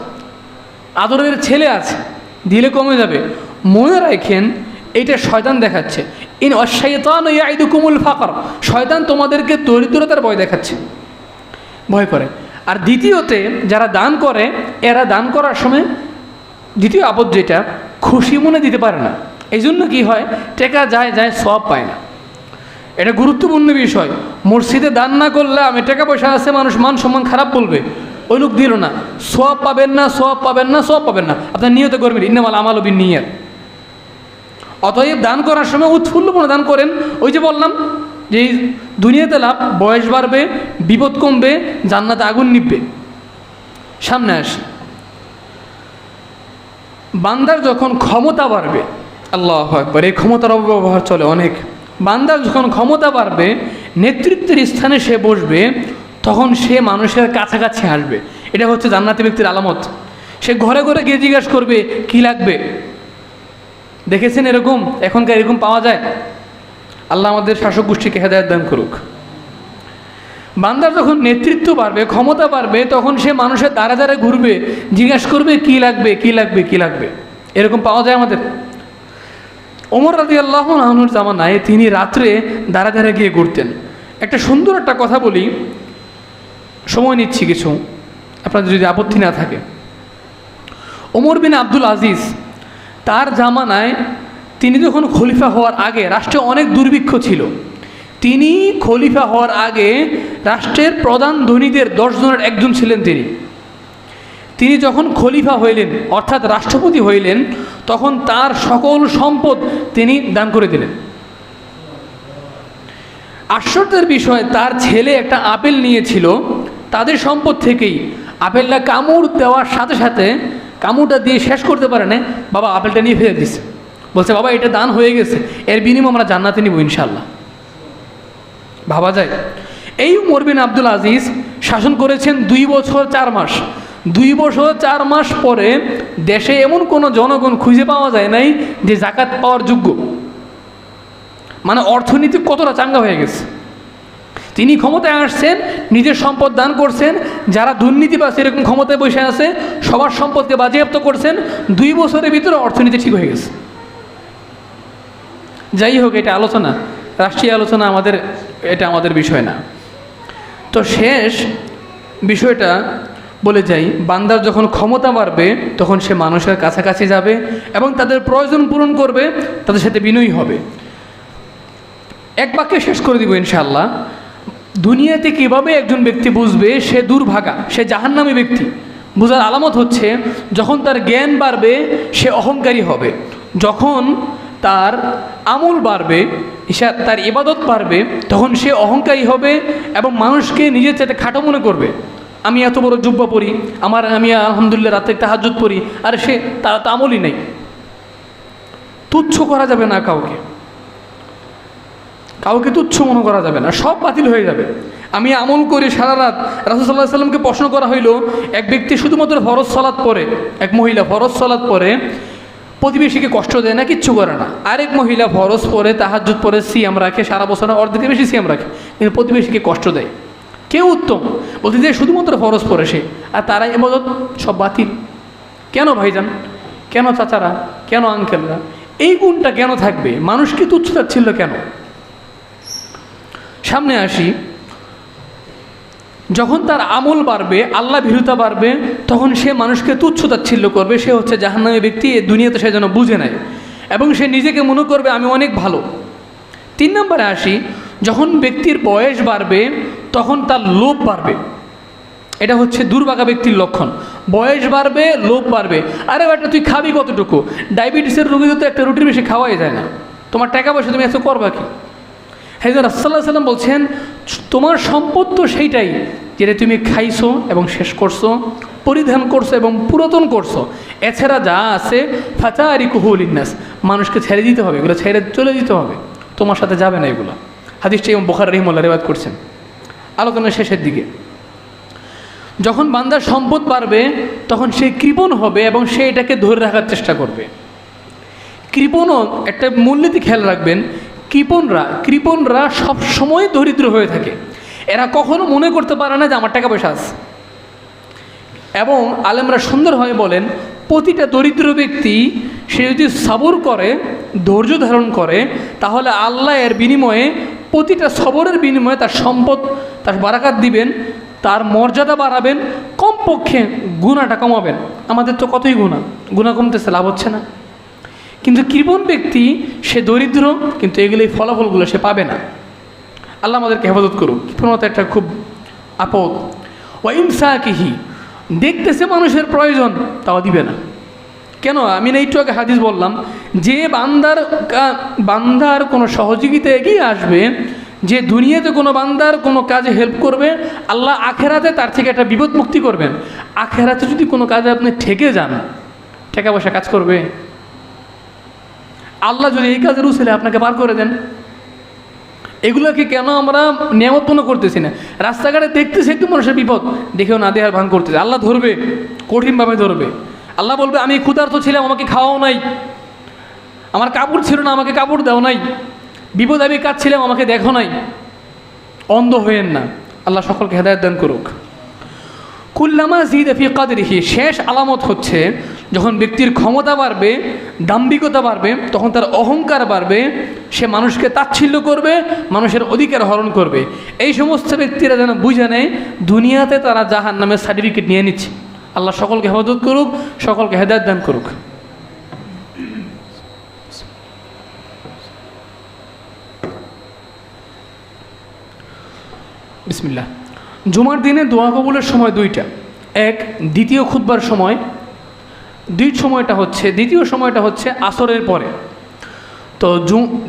আদরের ছেলে আছে, দিলে কমে যাবে। মনে রাখেন এইটা শয়তান দেখাচ্ছে। ইন আশ-শাইতানু ইয়াইদুকুমুল ফাকর, শয়তান তোমাদেরকে দরিদ্রতার ভয় দেখাচ্ছে, ভয় করে। আর দ্বিতীয়তে যারা দান করে এরা দান করার সময় দ্বিতীয় আপদ যেটা, খুশি মনে দিতে পারে না। এই জন্য কী হয়, টাকা যায় সওয়াব পায় না। এটা গুরুত্বপূর্ণ বিষয়। মসজিদে দান না করলে আমি টাকা পয়সা আছে, মানুষ মান সম্মান খারাপ বলবে, ওই লোক দিল না, সওয়াব পাবেন না, সওয়াব পাবেন না, সওয়াব পাবেন না। আপনার নিয়ত করবেন ইন্নামাল আমালু বিন্নিয়াত। অতএব দান করার সময় উৎফুল্লপূর্ণ দান করেন। ওই যে বললাম যে দুনিয়াতে লাভ, বয়স বাড়বে, বিপদ কমবে, জান্নাতে আগুন নিববে। সামনে আসি, বান্দার যখন ক্ষমতা বাড়বে, আল্লাহু আকবার, এই ক্ষমতার অপব্যবহার চলে অনেক। বান্দার যখন ক্ষমতা বাড়বে, নেতৃত্বের স্থানে সে বসবে, তখন সে মানুষের কাছাকাছি আসবে। এটা হচ্ছে জান্নাতি ব্যক্তির আলামত। সে ঘরে ঘরে গিয়ে জিজ্ঞাসা করবে কি লাগবে। দেখেছেন এরকম? এখনকার এরকম পাওয়া যায়? আল্লাহ আমাদের শাসক গোষ্ঠীকে হেদায়েত দান করুক। বান্দার যখন নেতৃত্ব বাড়বে, ক্ষমতা বাড়বে, তখন সে মানুষের দ্বারে দ্বারে ঘুরবে, জিজ্ঞাসা করবে কি লাগবে, কি লাগবে, কি লাগবে। এরকম পাওয়া যায় আমাদের। ওমর রাদিয়াল্লাহু আনহুর জামানায় তিনি রাত্রে দ্বারে দ্বারে গিয়ে ঘুরতেন। একটা সুন্দর একটা কথা বলি, সময় নিচ্ছি কিছু, আপনাদের যদি আপত্তি না থাকে। ওমর বিন আব্দুল আজিজ, তার জামানায় তিনি যখন খলিফা হওয়ার আগে রাষ্ট্রে অনেক দুর্ভিক্ষ ছিল। তিনি খলিফা হওয়ার আগে রাষ্ট্রের প্রধান ধনীদের 10 জনের একজন ছিলেন তিনি। তিনি যখন খলিফা হইলেন অর্থাৎ রাষ্ট্রপতি হইলেন, তখন তার সকল সম্পদ তিনি দান করে দিলেন। আশ্চর্যের বিষয়, তার ছেলে একটা আপেল নিয়েছিল তাদের সম্পদ থেকেই। আপেলটা কামড় দেওয়ার সাথে সাথে কামড়টা দিয়ে শেষ করতে পারে না, বাবা আপেলটা নিয়ে ফেলে দিচ্ছে। বলছে বাবা এটা দান হয়ে গেছে, এর বিনিময়ে আমরা জান্নাতে নিব ইনশাআল্লাহ। ভাবা যায়। এই উমর বিন আব্দুল আজিজ শাসন করেছেন 2 বছর 4 মাস। 2 বছর 4 মাস পরে দেশে এমন কোনো জনগণ খুঁজে পাওয়া যায় নাই যে জাকাত পাওয়ার যোগ্য। মানে অর্থনীতি কতটা চাঙ্গা হয়ে গেছে। তিনি ক্ষমতায় আসছেন, নিজের সম্পদ দান করছেন, যারা দুর্নীতিবাজ এরকম ক্ষমতায় বসে আছে সবার সম্পদকে বাজেয়াপ্ত করছেন। 2 বছরের ভিতরে অর্থনীতি ঠিক হয়ে গেছে। যাই হোক, এটা আলোচনা, রাষ্ট্রীয় আলোচনা, এটা আমাদের বিষয় না। তো শেষ বিষয়টা বলে যাই, বান্দার যখন ক্ষমতা বাড়বে তখন সে মানুষের কাছাকাছি যাবে এবং তাদের প্রয়োজন পূরণ করবে, তাদের সাথে বিনয়ী হবে। এক বাক্যে শেষ করে দিব ইনশাআল্লাহ। দুনিয়াতে কীভাবে একজন ব্যক্তি বুঝবে সে দুর্ভাগা, সে জাহান্নামী ব্যক্তি, বোঝার আলামত হচ্ছে যখন তার জ্ঞান বাড়বে সে অহংকারী হবে, যখন তার আমল বাড়বে, তার ইবাদত বাড়বে, তখন সে অহংকারী হবে এবং মানুষকে নিজের চাইতে খাটো মনে করবে। আমি এত বড় জুব্বা পড়ি, আমি আলহামদুলিল্লাহ রাতে তাহাজ্জুদ পড়ি, আর সে তার তো আমলই নেই। তুচ্ছ করা যাবে না কাউকে তুচ্ছ মনে করা যাবে না, সব বাতিল হয়ে যাবে। আমি আমল করে সারা রাত। রাসূল সাল্লাল্লাহু আলাইহি ওয়াসাল্লামকে প্রশ্ন করা হইল, এক ব্যক্তি শুধুমাত্র ফরজ সালাত পড়ে, এক মহিলা ফরজ সালাত পড়ে, প্রতিবেশীকে কষ্ট দেয় না, কিচ্ছু করে না। আরেক মহিলা ফরজ পড়ে, তাহাজ্জুদ পড়ে, সিয়াম রাখে, সারা বছর অর্ধেকের বেশি সিয়াম রাখে, কিন্তু প্রতিবেশীকে কষ্ট দেয়। কেউ উত্তম? বলতে যে শুধুমাত্র ফরজ পড়ে সে, আর তারা ইবাদত সব বাতিল। কেন ভাইজান, কেন চাচারা, কেন আঙ্কেলরা, এই গুণটা কেন থাকবে? মানুষকে তুচ্ছ তাচ্ছিল্য কেন? সামনে আসি, যখন তার আমল বাড়বে, আল্লাহ ভীরুতা বাড়বে, তখন সে মানুষকে তুচ্ছ তাচ্ছিল্য করবে। সে হচ্ছে জাহান্নামী ব্যক্তি, এই দুনিয়াতে সে যেন বুঝে নেয় এবং সে নিজেকে মনে করবে আমি অনেক ভালো। 3 নম্বরে আসি, যখন ব্যক্তির বয়স বাড়বে তখন তার লোভ বাড়বে। এটা হচ্ছে দুর্ভাগা ব্যক্তির লক্ষণ। বয়স বাড়বে, লোভ বাড়বে। আরে বেটা তুই খাবি কতটুকু? ডায়াবেটিসের রোগীদের তো একটা রুটির বেশি খাওয়াই যায় না, তোমার টাকা পয়সা তুমি এত করবা কি? হাজরত রাসূলুল্লাহ সাল্লাল্লাহু আলাইহি ওয়াসাল্লাম বলছেন তোমার সম্পদ তো সেইটাই যেটা তুমি খাইছো এবং শেষ করছো, পরিধান করছো এবং পুরাতন করছো। এছাড়া যা আছে ফাতারিকুহু লিন্নাস, মানুষকে ছেড়ে দিতে হবে, এগুলো ছেড়ে চলে দিতে হবে, তোমার সাথে যাবে না এগুলো। হাদিসটা ইমাম বুখারী রাহিমাহুল্লাহ রিওয়ায়াত করছেন। আলোচনার শেষের দিকে, যখন বান্দার সম্পদ বাড়বে তখন সে কৃপণ হবে এবং সে এটাকে ধরে রাখার চেষ্টা করবে। কৃপণও একটা মূলনীতি খেয়াল রাখবেন, কৃপণরা সব সময় দরিদ্র হয়ে থাকে। এরা কখনো মনে করতে পারে না যে আমার টাকা পয়সা আছে। এবং আলেমরা সুন্দরভাবে বলেন, প্রতিটা দরিদ্র ব্যক্তি সে যদি সবর করে, ধৈর্য ধারণ করে, তাহলে আল্লাহ এর বিনিময়ে, প্রতিটা সবরের বিনিময়ে তার সম্পদ, তার বারাকাত দিবেন, তার মর্যাদা বাড়াবেন, কমপক্ষে গুনাহটা কমাবেন। আমাদের তো কতই গুনাহ কমতেছে, লাভ হচ্ছে না। কিন্তু কৃপণ ব্যক্তি সে দরিদ্র, কিন্তু এগুলো এই ফলাফলগুলো সে পাবে না। আল্লাহ আমাদেরকে হেফাজত করুক। কৃপণতা একটা খুব আপদ। ওয়াইমসাকিহি, দেখতেছে মানুষের প্রয়োজন, তাও দিবে না। কেন? আমি না একটু আগে হাদিস বললাম, যে বান্দার কোনো সহযোগিতা এগিয়ে আসবে, যে দুনিয়াতে কোনো বান্দার কোনো কাজে হেল্প করবে, আল্লাহ আখেরাতে তার থেকে একটা বিপদ মুক্তি করবেন। আখেরাতে যদি কোনো কাজে আপনি ঠেকে যান, টাকা পয়সা কাজ করবে? আল্লাহ যদি এই কাজের উসিলে আপনাকে পার করে দেন, এগুলোকে কেন আমরা নিয়ামতপূর্ণ করতেছি না? রাস্তাঘাটে দেখতেছি একটু মানুষের বিপদ, দেখেও না দেহার ভান করতেছে, আল্লাহ ধরবে, কঠিনভাবে ধরবে। আল্লাহ বলবে আমি ক্ষুধার্ত ছিলাম, আমাকে খাওয়াও নাই, আমার কাপড় ছিল না, আমাকে কাপড় দাও নাই, বিপদ আমি কাঁদছিলাম, আমাকে দেখো নাই। অন্ধ হয়েন না। আল্লাহ সকলকে হেদায়েত দান করুক। কুল্লামা জিদা ফি কাদরিহি, শেষ আলামত হচ্ছে যখন ব্যক্তির ক্ষমতা বাড়বে, দাম্ভিকতা বাড়বে, তখন তার অহংকার বাড়বে, সে মানুষকে তাচ্ছিল্য করবে, মানুষের অধিকার হরণ করবে। এই সমস্ত ব্যক্তিরা যেন বুঝে নেয় দুনিয়াতে তারা জাহান্নামের সার্টিফিকেট নিয়ে নিচ্ছে। আল্লাহ সকলকে হেফাজত করুক, সকলকে হেদায়েত দান করুক। বিসমিল্লাহ। জুমার দিনে দোয়া কবুলের সময় 2টা। এক, দ্বিতীয় খুতবার সময়। দ্বিতীয় সময়টা হচ্ছে আসরের পরে। তো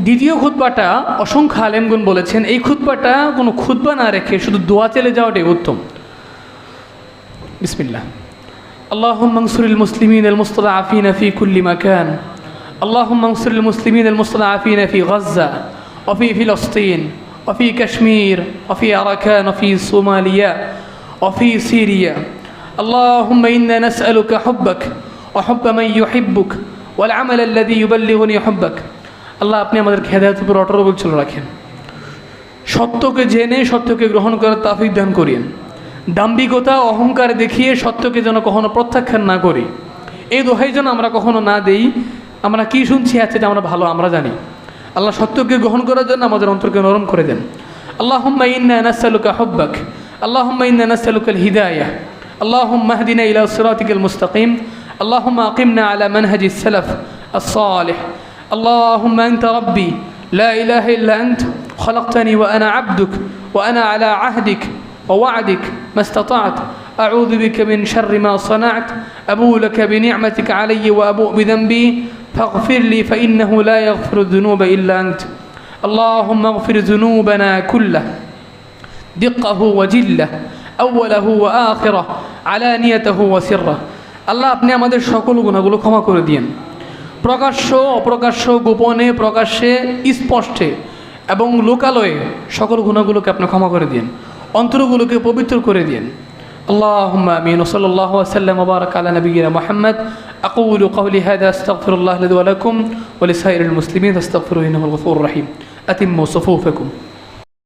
দ্বিতীয় খুতবাটা অসংখ্য আলেমগুন বলেছেন এই খুতবাটা কোনো খুতবা না রেখে শুধু দোয়া চলে যাওয়াটাই উত্তম। বিসমিল্লাহ। আল্লাহুম্মা আনসুরিল মুসলিমিন আল মুস্তাদআফিনা ফি কুল্লি মাকান اللهم انصر المسلمين المستضعفين في غزة وفي فلسطين وفي كشمير وفي أراكان وفي صوماليا وفي سوريا اللهم إنا نسألك حبك وحب من يحبك والعمل الذي يبلغني حبك আল্লাহ আপনি আমাদেরকে হেদায়েতের উপর অটল অবিচল রাখেন, সত্যকে জেনে সত্যকে গ্রহণ করার তৌফিক দান করিয়েন, দাম্ভিকতা অহংকার দেখিয়ে সত্যকে যেন কখনো প্রত্যাখ্যান না করি, এই দোহাই যেন আমরা কখনো না দেই। আমরা কি শুনছি আছে যে আমরা ভালো আমরা জানি। আল্লাহ সত্যকে গ্রহণ করার জন্য আমাদের অন্তরকে নরম করে দেন। আল্লাহুম্মা ইন্না নাসআলুকা হুব্বাক, আল্লাহুম্মা ইন্না নাসআলুকাল হিদায়াহ, আল্লাহুম্মা ইহদিনা ইলা সিরাতিকাল মুস্তাকিম, আল্লাহুম্মা আকিমনা আলা মানহাজিস সালাফ الصالح اللهم أنت ربي لا إله إلا أنت خلقتني وأنا عبدك وأنا على عهدك ووعدك ما استطعت أعوذ بك من شر ما صنعت أبوء لك بنعمتك علي وأبوء بذنبي فاغفر لي فإنه لا يغفر الذنوب إلا أنت اللهم اغفر ذنوبنا كله دقه وجله أوله وآخره علانيته وسره আল্লাহ আপনি আমাদের সকল গুনাহগুলো ক্ষমা করে দিন, প্রকাশ্য অপ্রকাশ্য, গোপনে প্রকাশ্যে, স্পষ্টে এবং লোকালয়ে সকল গুনাহগুলোকে আপনি ক্ষমা করে দিন, অন্তরগুলোকে পবিত্র করে দিন। اللهم آمين وصلى الله وسلم وبارك على نبينا محمد أقول قولي هذا أستغفر الله لي ولكم ولسائر المسلمين فاستغفروه إنه الغفور الرحيم أتموا صفوفكم